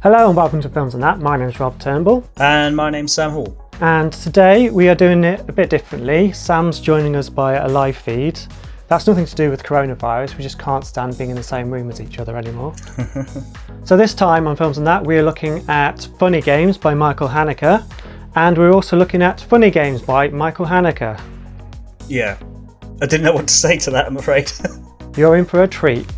Hello and welcome to Films and That. My name is Rob Turnbull. And my name's Sam Hall. And today we are doing it a bit differently. Sam's joining us by a live feed. That's nothing to do with coronavirus, we just can't stand being in the same room as each other anymore. So this time on Films and That we are looking at Funny Games by Michael Haneke, and we're also looking at Funny Games by Michael Haneke. Yeah, I didn't know what to say to that, I'm afraid. You're in for a treat.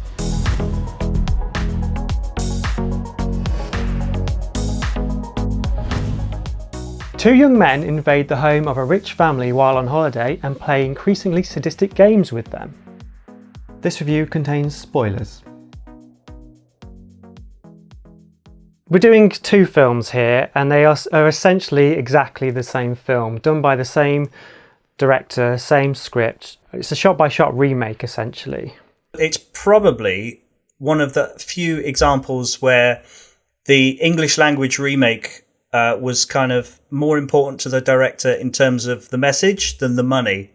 Two young men invade the home of a rich family while on holiday and play increasingly sadistic games with them. This review contains spoilers. We're doing two films here, and they are essentially exactly the same film, done by the same director, same script. It's a shot-by-shot remake, essentially. It's probably one of the few examples where the English language remake was kind of more important to the director in terms of the message than the money.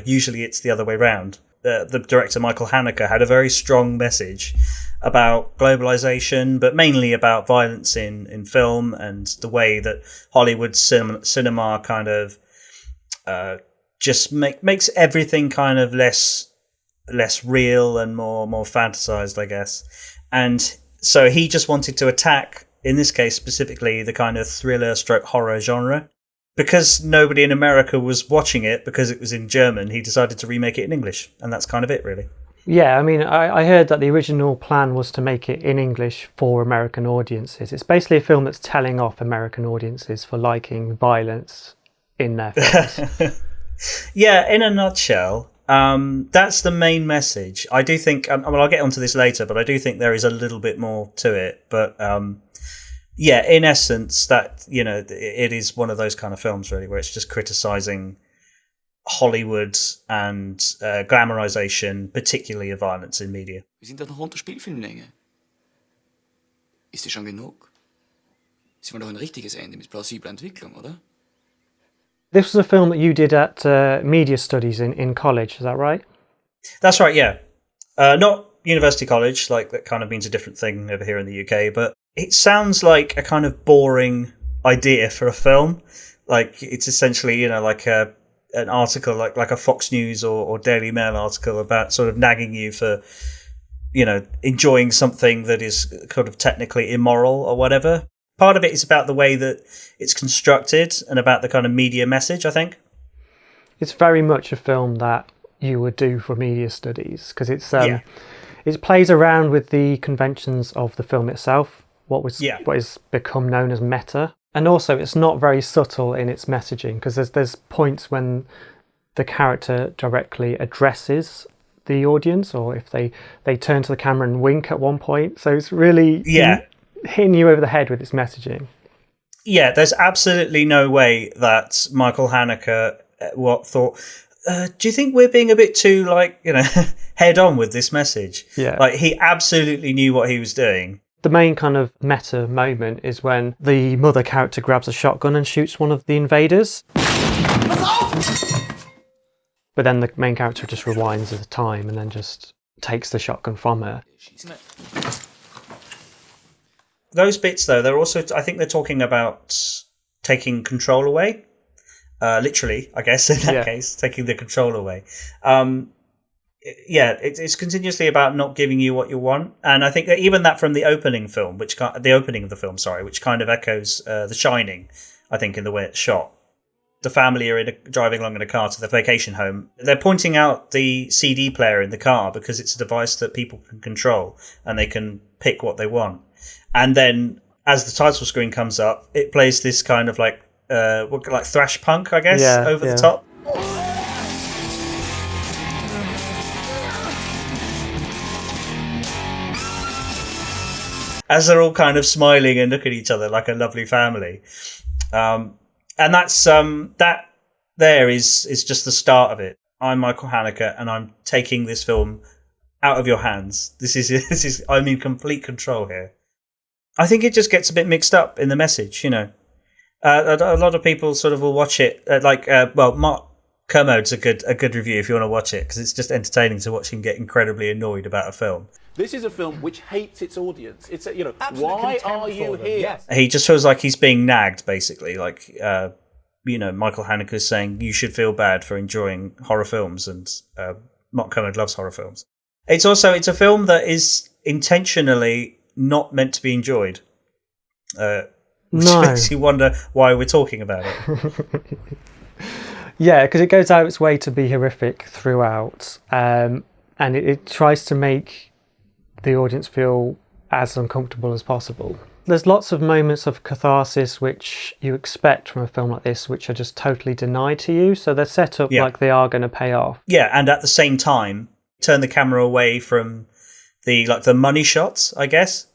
Usually it's the other way around. The director, Michael Haneke, had a very strong message about globalization, but mainly about violence in film and the way that Hollywood cinema kind of just makes everything kind of less real and more fantasized, I guess. And so he just wanted to attack, in this case specifically, the kind of thriller stroke horror genre. Because nobody in America was watching it because it was in German, he decided to remake it in English. And that's kind of it, really. Yeah, I mean, I heard that the original plan was to make it in English for American audiences. It's basically a film that's telling off American audiences for liking violence in their films. Yeah, in a nutshell, that's the main message. I do think, I'll get onto this later, but I do think there is a little bit more to it. But yeah, in essence, that, you know, it is one of those kind of films, really, where it's just criticising Hollywood and glamorization, particularly of violence in media. Wir sind doch noch unter Spielfilmlänge. Ist es schon genug? Sie wollen doch ein richtiges Ende mit plausibler Entwicklung, oder? This was a film that you did at media studies in college, is that right? That's right, yeah. Not university college, like that kind of means a different thing over here in the UK, but it sounds like a kind of boring idea for a film. Like it's essentially, you know, like an article, like a Fox News or Daily Mail article about sort of nagging you for, you know, enjoying something that is kind of technically immoral or whatever. Part of it is about the way that it's constructed and about the kind of media message, I think. It's very much a film that you would do for media studies because it plays around with the conventions of the film itself, what is become known as meta. And also it's not very subtle in its messaging because there's points when the character directly addresses the audience, or if they turn to the camera and wink at one point. So it's really hitting you over the head with its messaging. Yeah, there's absolutely no way that Michael Haneke thought, do you think we're being a bit too, like, you know, head on with this message? Yeah. Like, he absolutely knew what he was doing. The main kind of meta moment is when the mother character grabs a shotgun and shoots one of the invaders. But then the main character just rewinds the time and then just takes the shotgun from her. Those bits, though, they're also, I think they're talking about taking control away. Literally, I guess, in that case, taking the control away. It's continuously about not giving you what you want. And I think that even that from the opening of the film, which kind of echoes The Shining, I think, in the way it's shot. The family are driving along in a car to their vacation home. They're pointing out the CD player in the car because it's a device that people can control and they can pick what they want. And then as the title screen comes up, it plays this kind of like thrash punk, I guess, over the top. As they're all kind of smiling and look at each other like a lovely family. And that's that there is just the start of it. I'm Michael Haneke and I'm taking this film out of your hands. This is I'm in complete control here. I think it just gets a bit mixed up in the message, you know. A lot of people sort of will watch it, Mark Kermode's a good review if you want to watch it, because it's just entertaining to watch him get incredibly annoyed about a film. This is a film which hates its audience. It's why are you here? Yes. He just feels like he's being nagged, basically. Like, Michael Haneke is saying you should feel bad for enjoying horror films, and Mark Kermode loves horror films. It's a film that is intentionally not meant to be enjoyed. Which makes you wonder why we're talking about it. Yeah, because it goes out its way to be horrific throughout, and it tries to make the audience feel as uncomfortable as possible. There's lots of moments of catharsis which you expect from a film like this, which are just totally denied to you. So they're set up like they are going to pay off. Yeah, and at the same time, turn the camera away from the money shots, I guess.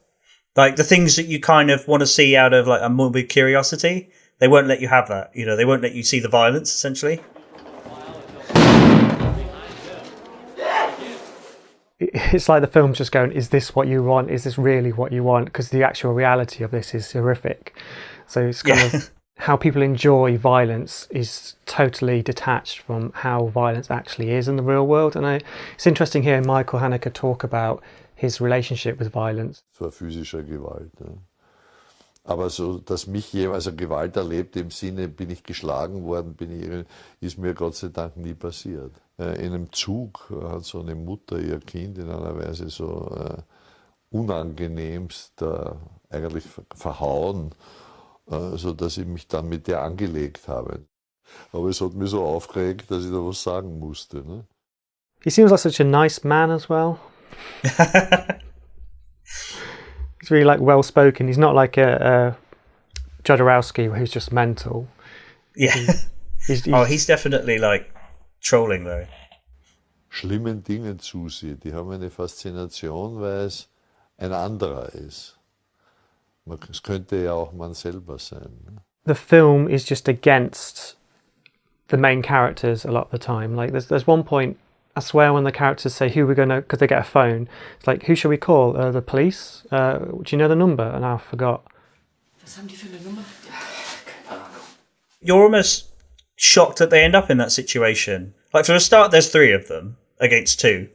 Like the things that you kind of want to see out of like a morbid curiosity. They won't let you have that. They won't let you see the violence, essentially. It's like the film's just going, is this what you want? Is this really what you want? Because the actual reality of this is horrific. So it's kind of how people enjoy violence is totally detached from how violence actually is in the real world. And it's interesting hearing Michael Haneke talk about his relationship with violence. Zwar physischer Gewalt, ne? Aber so, dass mich jemals Gewalt erlebt, im Sinne, bin ich geschlagen worden, ist mir Gott sei Dank nie passiert. In einem Zug hat so eine Mutter ihr Kind in einer Weise so unangenehmst eigentlich verhauen, so dass ich mich dann mit der angelegt habe. Aber es hat mich so aufgeregt, dass ich da was sagen musste. Ne? He seems like such a nice man as well. He's really like well spoken. He's not like a Jodorowsky who's just mental. Yeah. He's definitely like trolling though. Schlimmen Dingen zusieht. Die haben eine Faszination, weil es ein anderer ist. Es könnte ja auch man selber sein. The film is just against the main characters a lot of the time. Like there's one point, I swear, when the characters say who we're gonna, because they get a phone, it's like, who should we call? The police? Do you know the number? And I forgot. Was haben die für eine Nummer? You're almost shocked that they end up in that situation. Like, for a start, there's 3 of them against 2.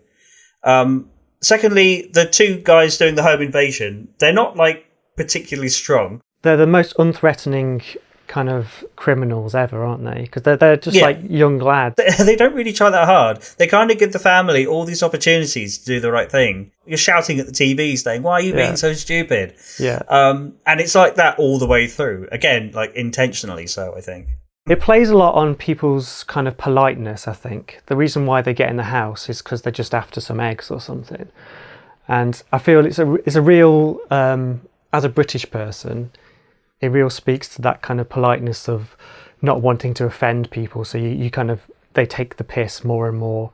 Secondly, the 2 guys doing the home invasion, they're not like particularly strong. They're the most unthreatening kind of criminals ever, aren't they? Because they're just like young lads. They don't really try that hard. They kind of give the family all these opportunities to do the right thing. You're shouting at the TV saying, why are you being so stupid? Yeah. And it's like that all the way through. Again, like intentionally so, I think. It plays a lot on people's kind of politeness, I think. The reason why they get in the house is because they're just after some eggs or something. And I feel it's a real, as a British person, it real speaks to that kind of politeness of not wanting to offend people. So you kind of, they take the piss more and more.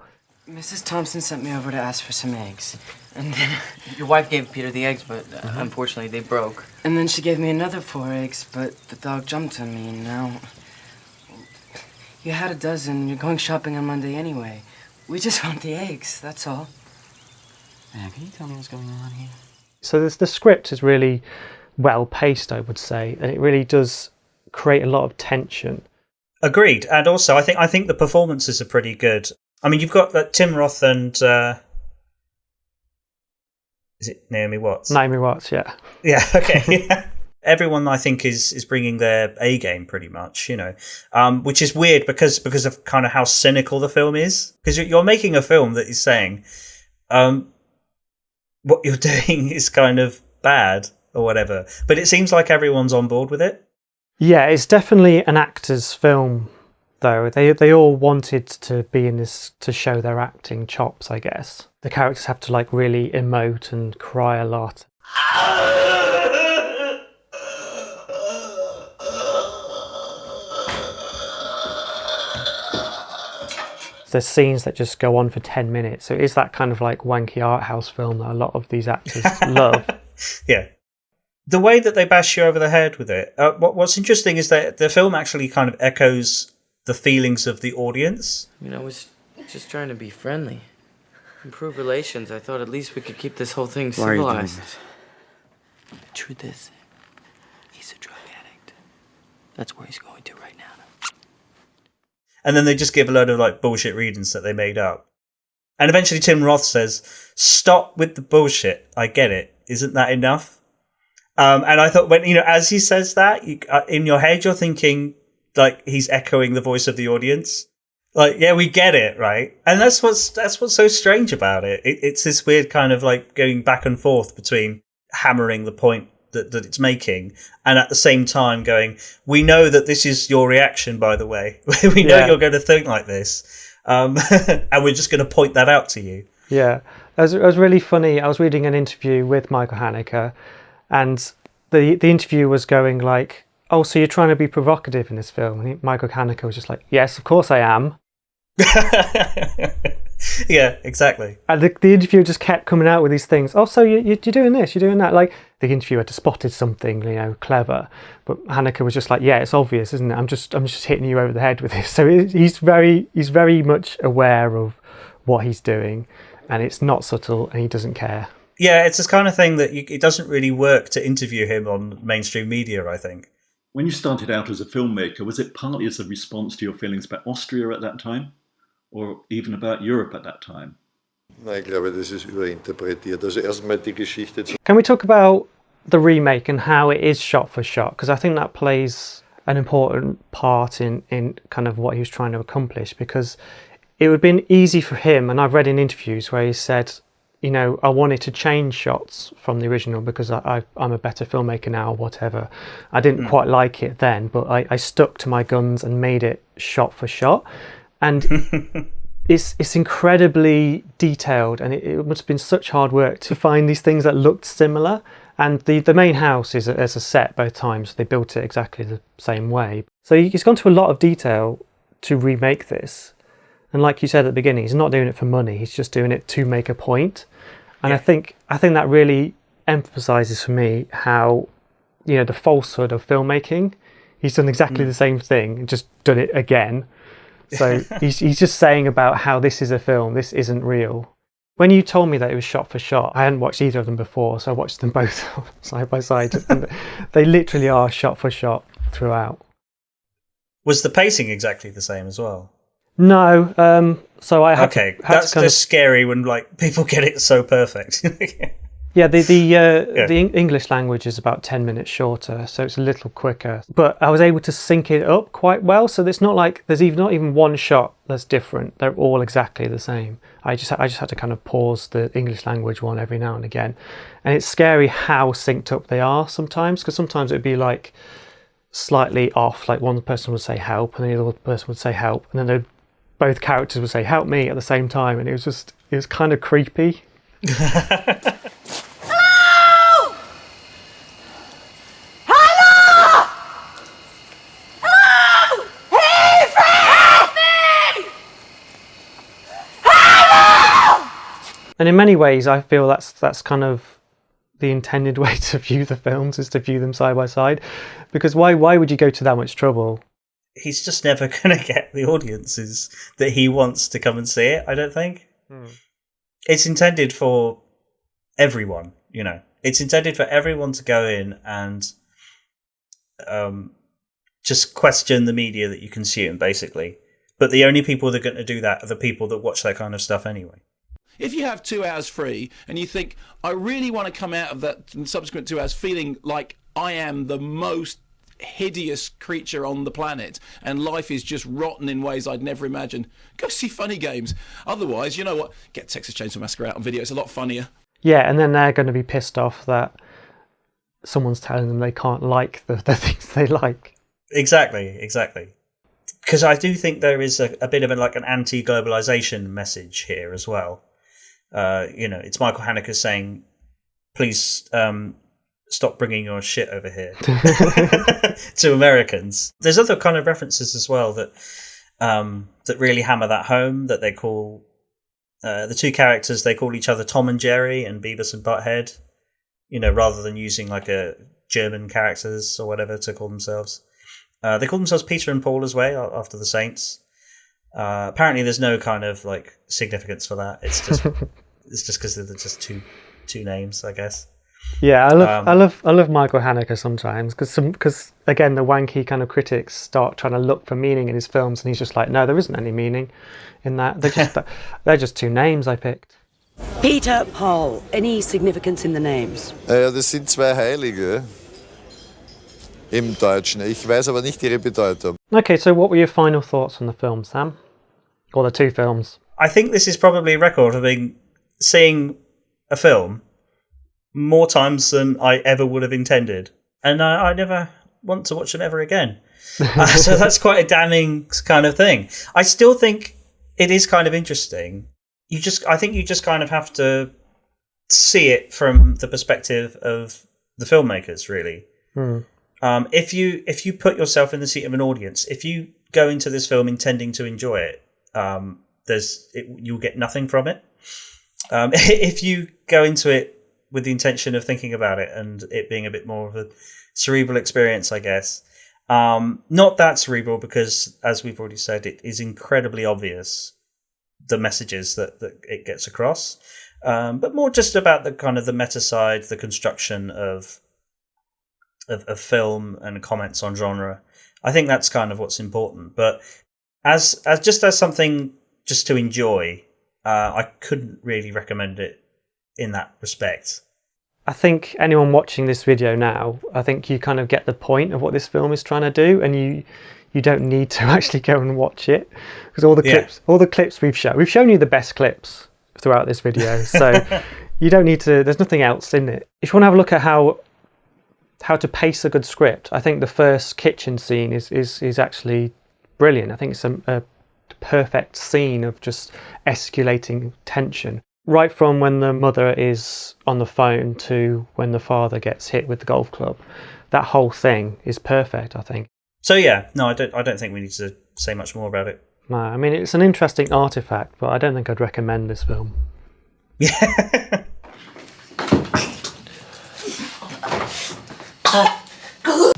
Mrs. Thompson sent me over to ask for some eggs. And then your wife gave Peter the eggs, but unfortunately they broke. And then she gave me another 4 eggs, but the dog jumped on me, and now... You had a dozen. You're going shopping on Monday anyway. We just want the eggs, that's all. Man, can you tell me what's going on here? So the script is really well paced, I would say, and it really does create a lot of tension. Agreed. And also, I think the performances are pretty good. I mean, you've got Tim Roth and is it Naomi Watts? Naomi Watts, yeah. Yeah. Okay. Yeah. Everyone, I think, is bringing their A game pretty much, which is weird because of kind of how cynical the film is. Because you're making a film that is saying, what you're doing is kind of bad or whatever. But it seems like everyone's on board with it. Yeah, it's definitely an actor's film, though. They all wanted to be in this to show their acting chops, I guess. The characters have to like really emote and cry a lot. There's scenes that just go on for 10 minutes. So it is that kind of like wanky art house film that a lot of these actors love. Yeah. The way that they bash you over the head with it. What's interesting is that the film actually kind of echoes the feelings of the audience. I mean, I was just trying to be friendly. Improve relations. I thought at least we could keep this whole thing civilized. Why are you doing this? The truth is, he's a drug addict. That's where he's going to right now. And then they just give a load of like bullshit readings that they made up. And eventually Tim Roth says, "Stop with the bullshit. I get it. Isn't that enough?" And I thought, when as he says that, in your head, you're thinking like he's echoing the voice of the audience. Like, yeah, we get it, right? And that's what's so strange about it. It's this weird kind of like going back and forth between hammering the point that it's making, and at the same time going, we know that this is your reaction, by the way. We know you're going to think like this, and we're just going to point that out to you. Yeah, it was really funny. I was reading an interview with Michael Haneke, and the interview was going like, "Oh, so you're trying to be provocative in this film?" And Michael Haneke was just like, "Yes, of course I am." Yeah, exactly. And the interviewer just kept coming out with these things. Oh, so you're doing this, you're doing that. Like the interviewer had spotted something, clever. But Haneke was just like, yeah, it's obvious, isn't it? I'm just hitting you over the head with this. So he's very much aware of what he's doing, and it's not subtle, and he doesn't care. Yeah, it's this kind of thing that it doesn't really work to interview him on mainstream media, I think. When you started out as a filmmaker, was it partly as a response to your feelings about Austria at that time? Or even about Europe at that time? Nein, ich glaube, das ist überinterpretiert. Also erstmal die Geschichte. Can we talk about the remake and how it is shot for shot? Because I think that plays an important part in kind of what he was trying to accomplish, because it would have been easy for him, and I've read in interviews where he said, I wanted to change shots from the original because I'm a better filmmaker now or whatever. I didn't quite like it then, but I stuck to my guns and made it shot for shot. And it's incredibly detailed, and it must have been such hard work to find these things that looked similar. And the main house is a set both times. They built it exactly the same way. So he's gone to a lot of detail to remake this. And like you said at the beginning, he's not doing it for money. He's just doing it to make a point. And I think that really emphasizes for me how, the falsehood of filmmaking. He's done exactly the same thing, just done it again. So he's just saying about how this is a film, this isn't real. When you told me that it was shot for shot, I hadn't watched either of them before, so I watched them both side by side. And they literally are shot for shot throughout. Was the pacing exactly the same as well? No. So I had that's just scary when like people get it so perfect. Yeah, the English language is about 10 minutes shorter, so it's a little quicker. But I was able to sync it up quite well, so it's not like there's not even one shot that's different. They're all exactly the same. I just had to kind of pause the English language one every now and again. And it's scary how synced up they are sometimes, because sometimes it would be like slightly off, like one person would say help and the other person would say help, and then both characters would say help me at the same time, and it was kind of creepy. And in many ways, I feel that's kind of the intended way to view the films, is to view them side by side. Because why would you go to that much trouble? He's just never going to get the audiences that he wants to come and see it, I don't think. It's intended for everyone, It's intended for everyone to go in and just question the media that you consume, basically. But the only people that are going to do that are the people that watch that kind of stuff anyway. If you have 2 hours free and you think, I really want to come out of that subsequent 2 hours feeling like I am the most hideous creature on the planet and life is just rotten in ways I'd never imagined, go see Funny Games. Otherwise, you know what? Get Texas Chainsaw Massacre out on video. It's a lot funnier. Yeah, and then they're going to be pissed off that someone's telling them they can't like the things they like. Exactly. Because I do think there is a bit of an anti-globalization message here as well. It's Michael Haneke saying, please stop bringing your shit over here to Americans. There's other kind of references as well that really hammer that home, that they call the two characters, they call each other Tom and Jerry and Beavis and Butthead, rather than using like a German characters or whatever to call themselves. They call themselves Peter and Paul as well, after the Saints. Apparently there's no kind of significance for that. It's just because they're just two names, I guess. Yeah, I love Michael Haneke sometimes because again the wanky kind of critics start trying to look for meaning in his films, and he's just like, no, there isn't any meaning in that. They're just two names I picked. Peter, Paul, any significance in the names? Ja, das sind zwei Heilige im Deutschen. Ich weiß aber nicht ihre Bedeutung. Okay, so what were your final thoughts on the film, Sam? Or the two films? I think this is probably a record of seeing a film more times than I ever would have intended. And I never want to watch them ever again. So that's quite a damning kind of thing. I still think it is kind of interesting. I think you just kind of have to see it from the perspective of the filmmakers, really. If you put yourself in the seat of an audience, if you go into this film intending to enjoy it, you'll get nothing from it. If you go into it with the intention of thinking about it and it being a bit more of a cerebral experience, I guess. Not that cerebral because, as we've already said, it is incredibly obvious the messages that it gets across, but more just about the kind of the meta side, the construction of film and comments on genre. I think that's kind of what's important. But as something just to enjoy, I couldn't really recommend it in that respect. I think anyone watching this video now, I think you kind of get the point of what this film is trying to do, and you don't need to actually go and watch it because all the clips we've shown you the best clips throughout this video, so you don't need to. There's nothing else in it. If you want to have a look at how to pace a good script, I think the first kitchen scene is actually brilliant. I think it's a perfect scene of just escalating tension. Right from when the mother is on the phone to when the father gets hit with the golf club, that whole thing is perfect, I think. So yeah, no, I don't think we need to say much more about it. No, I mean it's an interesting artifact, but I don't think I'd recommend this film. Yeah.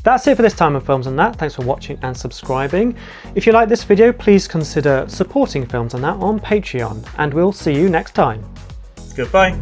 That's it for this time of Films and That. Thanks for watching and subscribing. If you like this video, please consider supporting Films and That on Patreon, and we'll see you next time. Goodbye.